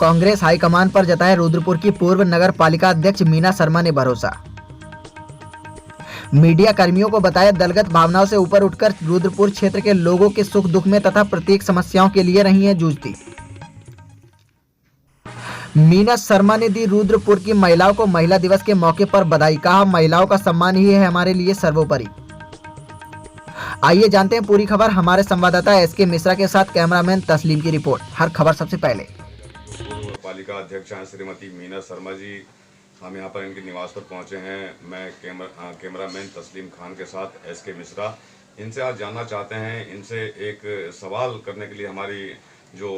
Congress high command पर जताया रुद्रपुर की पूर्व नगर पालिका अध्यक्ष मीना शर्मा ने भरोसा। मीडिया कर्मियों को बताया दलगत भावनाओं से ऊपर उठकर रुद्रपुर क्षेत्र के लोगों के सुख दुख में तथा प्रत्येक समस्याओं के लिए रही हैं जूझती। मीना शर्मा ने दी रुद्रपुर की महिलाओं को महिला दिवस के मौके पर बधाई। कहा, महिलाओं का सम्मान ही है हमारे लिए सर्वोपरि। आइए जानते हैं पूरी खबर हमारे संवाददाता एसके मिश्रा के साथ कैमरामैन तस्लीम की रिपोर्ट। हर खबर सबसे पहले। पूर्व पालिका अध्यक्ष हैं श्रीमती मीना शर्मा जी, हम यहाँ पर इनके निवास पर पहुँचे हैं। मैं कैमरामैन तस्लीम खान के साथ एसके मिश्रा। इनसे आज जानना चाहते हैं, इनसे एक सवाल करने के लिए हमारी जो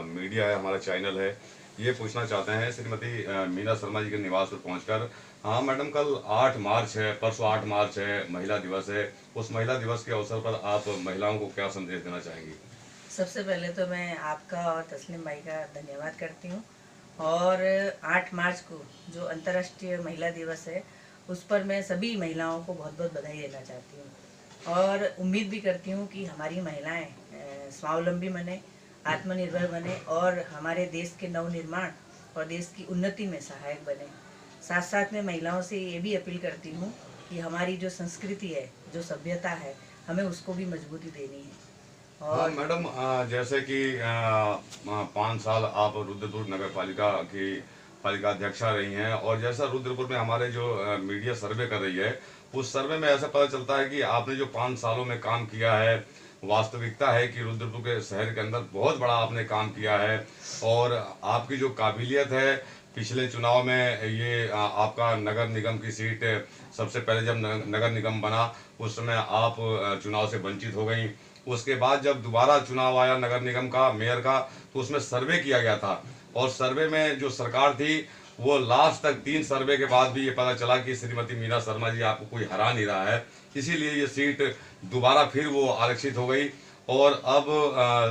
मीडिया है, हमारा चैनल है, ये पूछना चाहते हैं श्रीमती मीना शर्मा जी के निवास पर पहुंचकर। हाँ मैडम, कल 8 मार्च है, परसों 8 मार्च है, महिला दिवस है। उस महिला दिवस के अवसर पर आप महिलाओं को क्या संदेश देना चाहेंगी? सबसे पहले तो मैं आपका और तस्लीम भाई का धन्यवाद करती हूँ। और 8 मार्च को जो अंतर्राष्ट्रीय महिला दिवस है, उस पर मैं सभी महिलाओं को बहुत बहुत बधाई देना चाहती हूँ और उम्मीद भी करती हूँ कि हमारी महिलाएं स्वावलंबी बने, आत्मनिर्भर बने और हमारे देश के नवनिर्माण और देश की उन्नति में सहायक बने। साथ साथ में महिलाओं से ये भी अपील करती हूँ कि हमारी जो संस्कृति है, जो सभ्यता है, हमें उसको भी मजबूती देनी है। और हाँ मैडम, जैसे कि 5 साल आप रुद्रपुर नगर पालिका की पालिका अध्यक्षा रही हैं, और जैसा रुद्रपुर में हमारे जो मीडिया सर्वे कर रही है, उस सर्वे में ऐसा पता चलता है कि आपने जो 5 सालों में काम किया है, वास्तविकता है कि रुद्रपुर के शहर के अंदर बहुत बड़ा आपने काम किया है। और आपकी जो काबिलियत है, पिछले चुनाव में ये आपका नगर निगम की सीट, सबसे पहले जब नगर निगम बना उस समय आप चुनाव से वंचित हो गई। उसके बाद जब दोबारा चुनाव आया नगर निगम का, मेयर का, तो उसमें सर्वे किया गया था और सर्वे में जो सरकार थी वो लास्ट तक 3 सर्वे के बाद भी ये पता चला कि श्रीमती मीना शर्मा जी आपको कोई हरा नहीं रहा है, इसीलिए ये सीट दोबारा फिर वो आरक्षित हो गई। और अब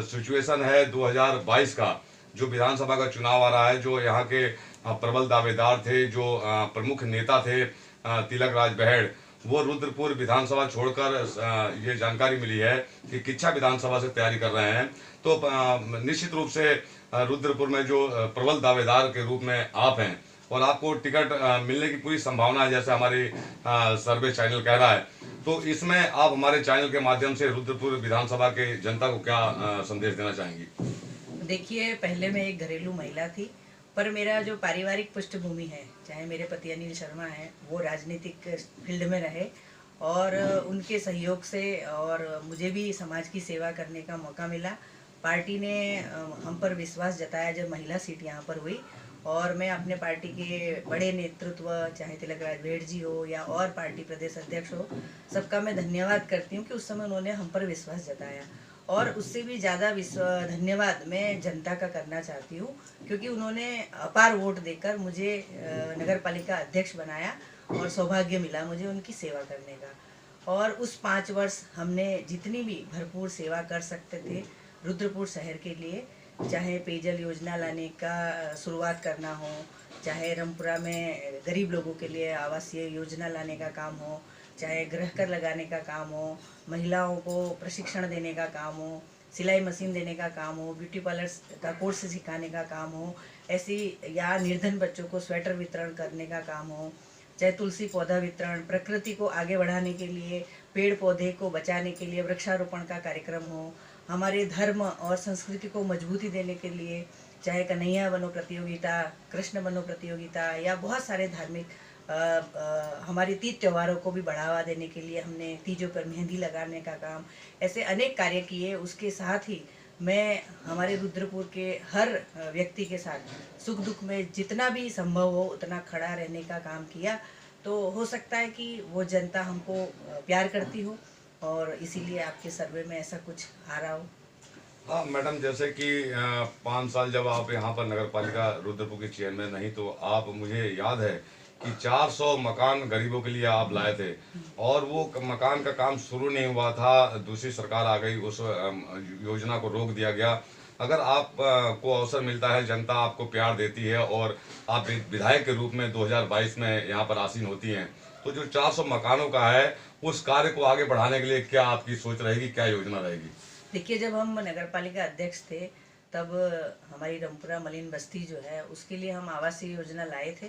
सिचुएशन है 2022 का, जो विधानसभा का चुनाव आ रहा है, जो यहाँ के प्रबल दावेदार थे, जो प्रमुख नेता थे तिलक राज बहेड़, वो रुद्रपुर विधानसभा छोड़कर ये जानकारी मिली है कि किच्छा विधानसभा से तैयारी कर रहे हैं। तो निश्चित रूप से रुद्रपुर में जो प्रबल दावेदार के रूप में आप हैं और आपको टिकट मिलने की पूरी संभावना है, जैसे हमारी सर्वे चैनल कह रहा है। तो इसमें आप हमारे चैनल के माध्यम से रुद्रपुर विधानसभा के जनता को क्या संदेश देना चाहेंगी? देखिए, पहले मैं एक घरेलू महिला थी, पर मेरा जो पारिवारिक पृष्ठभूमि है, चाहे मेरे पति अनिल शर्मा हैं, वो राजनीतिक फील्ड में रहे और उनके सहयोग से और मुझे भी समाज की सेवा करने का मौका मिला। पार्टी ने हम पर विश्वास जताया जब महिला सीट यहाँ पर हुई, और मैं अपने पार्टी के बड़े नेतृत्व, चाहे तिलक राज बहेड़ जी हो या और पार्टी प्रदेश अध्यक्ष हो, सबका मैं धन्यवाद करती हूँ कि उस समय उन्होंने हम पर विश्वास जताया। और उससे भी ज़्यादा धन्यवाद मैं जनता का करना चाहती हूँ, क्योंकि उन्होंने अपार वोट देकर मुझे नगर पालिका अध्यक्ष बनाया और सौभाग्य मिला मुझे उनकी सेवा करने का। और उस 5 वर्ष हमने जितनी भी भरपूर सेवा कर सकते थे रुद्रपुर शहर के लिए, चाहे पेयजल योजना लाने का शुरुआत करना हो, चाहे रामपुरा में गरीब लोगों के लिए आवासीय योजना लाने का काम हो, चाहे गृह कर लगाने का काम हो, महिलाओं को प्रशिक्षण देने का काम हो, सिलाई मशीन देने का काम हो, ब्यूटी पार्लर का कोर्स सिखाने का काम हो, ऐसी या निर्धन बच्चों को स्वेटर वितरण करने का काम हो, चाहे तुलसी पौधा वितरण, प्रकृति को आगे बढ़ाने के लिए, पेड़ पौधे को बचाने के लिए वृक्षारोपण का कार्यक्रम हो, हमारे धर्म और संस्कृति को मजबूती देने के लिए चाहे कन्हैया बनो प्रतियोगिता, कृष्ण बनो प्रतियोगिता या बहुत सारे धार्मिक हमारे तीज त्योहारों को भी बढ़ावा देने के लिए हमने तीजों पर मेहंदी लगाने का काम, ऐसे अनेक कार्य किए। उसके साथ ही मैं हमारे रुद्रपुर के हर व्यक्ति के साथ सुख दुख में जितना भी संभव हो उतना खड़ा रहने का काम किया। तो हो सकता है कि वो जनता हमको प्यार करती हो और इसीलिए आपके सर्वे में ऐसा कुछ आ रहा हो। हाँ मैडम, जैसे कि 5 साल जब आप यहाँ पर नगर पालिका रुद्रपुर के चेयरमैन नहीं, तो आप, मुझे याद है कि 400 मकान गरीबों के लिए आप लाए थे और वो मकान का काम शुरू नहीं हुआ था, दूसरी सरकार आ गई, उस योजना को रोक दिया गया। अगर आप को अवसर मिलता है, जनता आपको प्यार देती है और आप विधायक के रूप में 2022 में यहाँ पर आसीन होती हैं, तो जो 400 मकानों का है उस कार्य को आगे बढ़ाने के लिए क्या आपकी सोच रहेगी, क्या योजना रहेगी? देखिए, जब हम नगर पालिका अध्यक्ष थे तब हमारी रमपुरा मलिन बस्ती जो है उसके लिए हम आवासीय योजना लाए थे।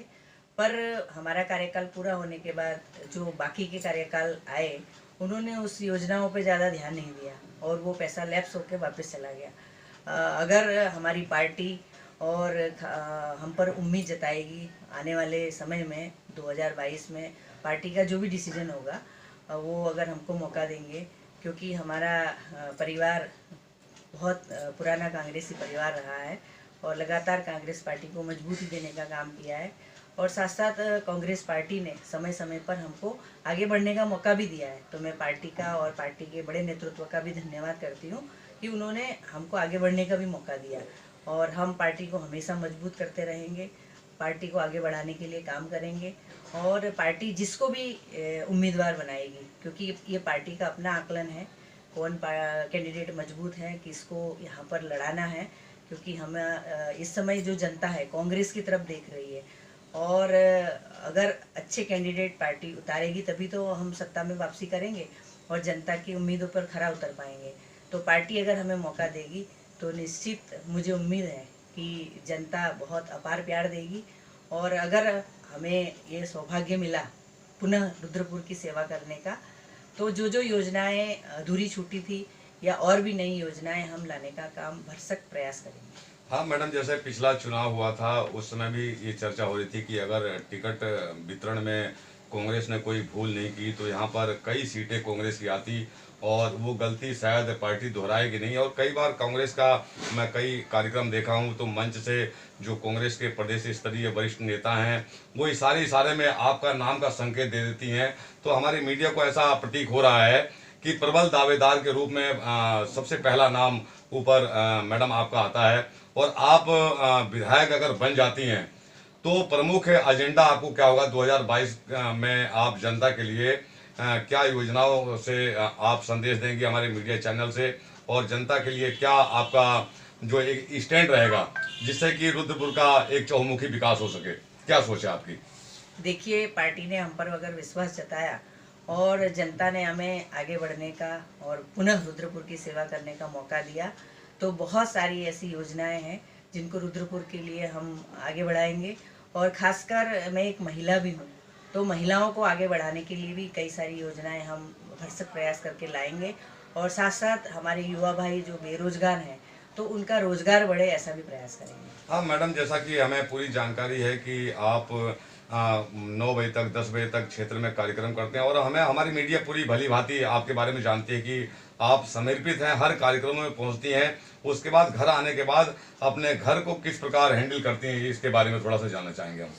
पर हमारा कार्यकाल पूरा होने के बाद जो बाकी के कार्यकाल आए उन्होंने उस योजनाओं पे ज़्यादा ध्यान नहीं दिया और वो पैसा लैप्स होकर वापस चला गया। अगर हमारी पार्टी और हम पर उम्मीद जताएगी आने वाले समय में 2022 में पार्टी का जो भी डिसीजन होगा वो अगर हमको मौका देंगे, क्योंकि हमारा परिवार बहुत पुराना कांग्रेसी परिवार रहा है और लगातार कांग्रेस पार्टी को मजबूती देने का काम किया है और साथ साथ कांग्रेस पार्टी ने समय समय पर हमको आगे बढ़ने का मौका भी दिया है। तो मैं पार्टी का और पार्टी के बड़े नेतृत्व का भी धन्यवाद करती हूँ कि उन्होंने हमको आगे बढ़ने का भी मौका दिया और हम पार्टी को हमेशा मजबूत करते रहेंगे, पार्टी को आगे बढ़ाने के लिए काम करेंगे और पार्टी जिसको भी उम्मीदवार बनाएगी, क्योंकि ये पार्टी का अपना आकलन है कौन कैंडिडेट मजबूत है, किसको यहाँ पर लड़ाना है, क्योंकि हम इस समय जो जनता है कांग्रेस की तरफ देख रही है और अगर अच्छे कैंडिडेट पार्टी उतारेगी तभी तो हम सत्ता में वापसी करेंगे और जनता की उम्मीदों पर खरा उतर पाएंगे। तो पार्टी अगर हमें मौका देगी तो निश्चित मुझे उम्मीद है कि जनता बहुत अपार प्यार देगी और अगर हमें ये सौभाग्य मिला पुनः रुद्रपुर की सेवा करने का तो जो योजनाएं अधूरी छूटी थी या और भी नई योजनाएं हम लाने का काम भरसक प्रयास करेंगे। हाँ मैडम, जैसे पिछला चुनाव हुआ था उस समय भी ये चर्चा हो रही थी कि अगर टिकट वितरण में कांग्रेस ने कोई भूल नहीं की तो यहाँ पर कई सीटें कांग्रेस की आती और वो गलती शायद पार्टी दोहराएगी नहीं। और कई बार कांग्रेस का मैं कई कार्यक्रम देखा हूँ तो मंच से जो कांग्रेस के प्रदेश स्तरीय वरिष्ठ नेता हैं वो इशारे में आपका नाम का संकेत दे देती हैं। तो हमारी मीडिया को ऐसा प्रतीक हो रहा है कि प्रबल दावेदार के रूप में सबसे पहला नाम ऊपर मैडम आपका आता है और आप विधायक अगर बन जाती हैं तो प्रमुख एजेंडा आपको क्या होगा 2022 में? आप जनता के लिए क्या योजनाओं से आप संदेश देंगे हमारे मीडिया चैनल से और जनता के लिए क्या आपका जो एक स्टैंड रहेगा जिससे कि रुद्रपुर का एक चहुमुखी विकास हो सके? क्या सोच है आपकी? देखिए, पार्टी ने हम पर अगर विश्वास जताया और जनता ने हमें आगे बढ़ने का और पुनः रुद्रपुर की सेवा करने का मौका दिया तो बहुत सारी ऐसी योजनाएं हैं जिनको रुद्रपुर के लिए हम आगे बढ़ाएंगे। और खासकर मैं एक महिला भी हूँ तो महिलाओं को आगे बढ़ाने के लिए भी कई सारी योजनाएं हम भरसक प्रयास करके लाएंगे और साथ साथ हमारे युवा भाई जो बेरोजगार हैं तो उनका रोजगार बढ़े ऐसा भी प्रयास करेंगे। हाँ मैडम, जैसा कि हमें पूरी जानकारी है कि आप 9 बजे तक 10 बजे तक क्षेत्र में कार्यक्रम करते हैं और हमें हमारी मीडिया पूरी भली भांति आपके बारे में जानती है कि आप समर्पित हैं, हर कार्यक्रमों में पहुंचती हैं, उसके बाद घर आने के बाद अपने घर को किस प्रकार हैंडल करती हैं इसके बारे में थोड़ा सा जानना चाहेंगे हम।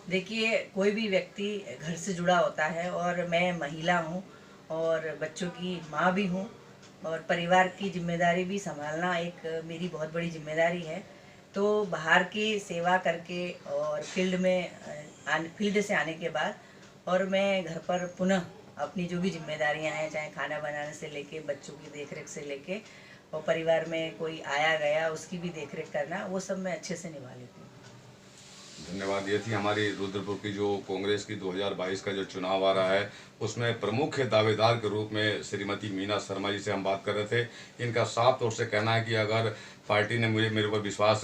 देखिए, कोई भी व्यक्ति घर से जुड़ा होता है और मैं महिला हूँ और बच्चों की माँ भी हूँ और परिवार की जिम्मेदारी भी संभालना एक मेरी बहुत बड़ी जिम्मेदारी है। तो बाहर की सेवा करके और फील्ड से आने के बाद और मैं घर पर पुनः अपनी जो भी जिम्मेदारियां हैं, चाहे खाना बनाने से लेके बच्चों की देखरेख से लेके और परिवार में कोई आया गया उसकी भी देखरेख करना, वो सब मैं अच्छे से निभा लेती हूँ। धन्यवाद। ये थी हमारी रुद्रपुर की जो कांग्रेस की 2022 का जो चुनाव आ रहा है उसमें प्रमुख दावेदार के रूप में श्रीमती मीना शर्मा जी से हम बात कर रहे थे। इनका साफ तौर से कहना है कि अगर पार्टी ने मेरे ऊपर विश्वास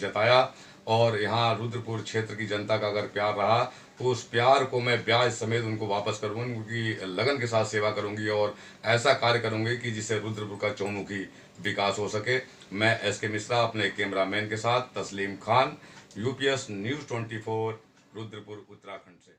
जताया और यहाँ रुद्रपुर क्षेत्र की जनता का अगर प्यार रहा तो उस प्यार को मैं ब्याज समेत उनको वापस करूँगी, उनकी लगन के साथ सेवा करूँगी और ऐसा कार्य करूँगी कि जिससे रुद्रपुर का चहुमुखी विकास हो सके। मैं SK मिश्रा अपने कैमरामैन के साथ तस्लीम खान, UPS News 24 रुद्रपुर उत्तराखंड से।